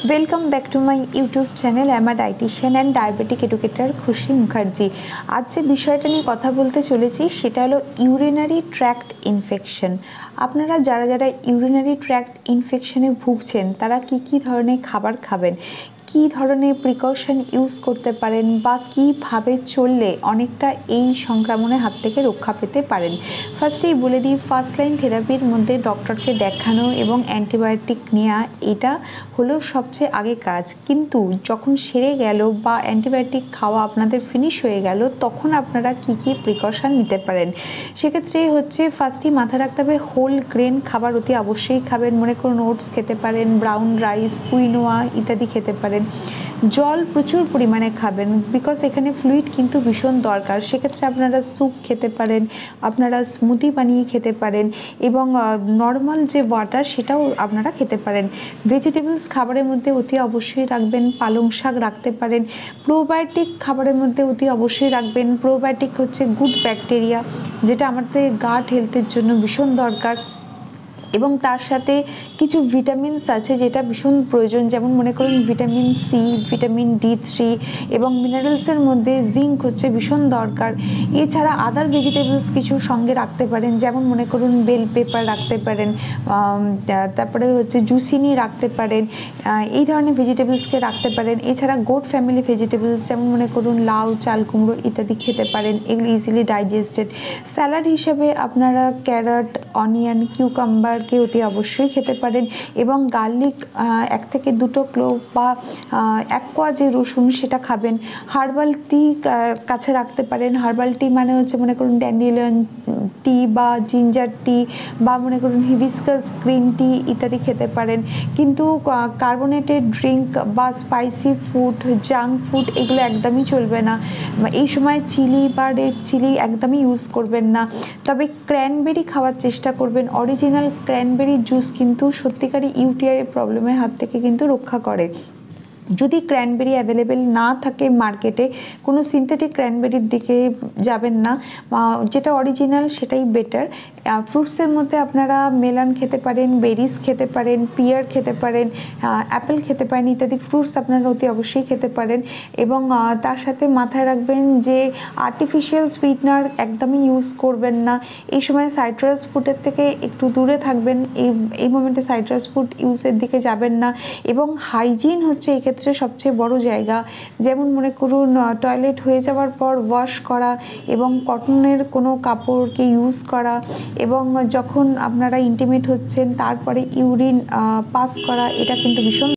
Welcome back to my YouTube channel I am a dietitian and diabetic educator Khushi Mukherjee. आज যে বিষয়টা নিয়ে কথা বলতে চলেছি সেটা হলো ইউরিনারি ট্র্যাক্ট ইনফেকশন। আপনারা যারা যারা ইউরিনারি ট্র্যাক্ট ইনফেকশনে ভুগছেন তারা কি ধরনের খাবার খাবেন, কি ধরনের প্রিকশন ইউজ করতে পারেন বা কীভাবে চললে অনেকটা এই সংক্রমণের হাত থেকে রক্ষা পেতে পারেন। ফার্স্টেই বলে দিই, ফার্স্ট লাইন থেরাপির মধ্যে ডক্টরকে দেখানো এবং অ্যান্টিবায়োটিক নেওয়া এটা হলো সবচেয়ে আগে কাজ। কিন্তু যখন সেরে গেল বা অ্যান্টিবায়োটিক খাওয়া আপনাদের ফিনিশ হয়ে গেল তখন আপনারা কি প্রিকশন নিতে পারেন। সেক্ষেত্রে হচ্ছে ফার্স্টেই মাথায় রাখতে হবে হোল গ্রেন খাবার অতি অবশ্যই খাবেন। মনে করুন ওটস খেতে পারেন, ব্রাউন রাইস, কুইনোয়া ইত্যাদি খেতে পারেন। জল প্রচুর পরিমাণে খাবেন, বিকজ এখানে ফ্লুইড কিন্তু ভীষণ দরকার। সেক্ষেত্রে আপনারা স্যুপ খেতে পারেন, আপনারা স্মুদি বানিয়ে খেতে পারেন এবং নর্মাল যে ওয়াটার সেটাও আপনারা খেতে পারেন। ভেজিটেবলস খাবারের মধ্যে অতি অবশ্যই রাখবেন, পালং শাক রাখতে পারেন। প্রোবায়োটিক খাবারের মধ্যে অতি অবশ্যই রাখবেন। প্রোবায়োটিক হচ্ছে গুড ব্যাকটেরিয়া, যেটা আমাদের গাট হেলথের জন্য ভীষণ দরকার এবং তার সাথে কিছু ভিটামিনস আছে যেটা ভীষণ প্রয়োজন, যেমন মনে করুন ভিটামিন সি, ভিটামিন D3 এবং মিনারেলসের মধ্যে জিঙ্ক হচ্ছে ভীষণ দরকার। এছাড়া আদার ভেজিটেবলস কিছু সঙ্গে রাখতে পারেন, যেমন মনে করুন বেল পেপার রাখতে পারেন, তারপরে হচ্ছে জুসিনি রাখতে পারেন, এই ধরনের ভেজিটেবলসকে রাখতে পারেন। এছাড়া গোট ফ্যামিলি ভেজিটেবলস যেমন মনে করুন লাউ, চাল কুমড়ো ইত্যাদি খেতে পারেন, এগুলো ইজিলি ডাইজেস্টেড। স্যালাড হিসেবে আপনারা ক্যারট, অনিয়ন, কিউকাম্বার অতি অবশ্যই খেতে পারেন এবং গার্লিক 1 থেকে 2 ক্লোভ বা 1 কোয়া যে রসুন সেটা খাবেন। হার্বাল টি কাছে রাখতে পারেন। হার্বাল টি মানে হচ্ছে মনে করুন ড্যান্ডিলিয়ন টি বা জিঞ্জার টি বা মনে করুন হিবিস্কাস গ্রিন টি ইত্যাদি খেতে পারেন। কিন্তু কার্বোনেটেড ড্রিঙ্ক বা স্পাইসি ফুড, জাঙ্ক ফুড এগুলো একদমই চলবে না। এই সময় চিলি বা রেড চিলি একদমই ইউজ করবেন না। তবে ক্র্যানবেরি খাওয়ার চেষ্টা করবেন। অরিজিনাল ক্র্যানবেরি জুস কিন্তু সত্যিকারই ইউটিআই প্রবলেমের হাত থেকে কিন্তু রক্ষা করে। যদি ক্র্যানবেরি অ্যাভেলেবেল না থাকে মার্কেটে, কোনো সিনথেটিক ক্র্যানবেরির দিকে যাবেন না, যেটা অরিজিনাল সেটাই বেটার। ফ্রুটসের মধ্যে আপনারা মেলন খেতে পারেন, বেরিজ খেতে পারেন, পিয়ার খেতে পারেন, অ্যাপেল খেতে পারেন ইত্যাদি ফ্রুটস আপনারা অতি অবশ্যই খেতে পারেন। এবং তার সাথে মাথায় রাখবেন যে আর্টিফিশিয়াল সুইটনার একদমই ইউজ করবেন না। এই সময় সাইট্রাস ফুডের থেকে একটু দূরে থাকবেন। এই মোমেন্টে সাইট্রাস ফুড ইউজের দিকে যাবেন না। এবং হাইজিন হচ্ছে এক্ষেত্রে সবচেয়ে বড় জায়গা, যেমন মনে করুন টয়লেট হয়ে যাওয়ার পর ওয়াশ করা এবং কটনের কোনো কাপড়কে ইউজ করা এবং যখন আপনারা ইন্টিমেট হচ্ছেন তারপরে ইউরিন পাস করা, এটা কিন্তু ভীষণ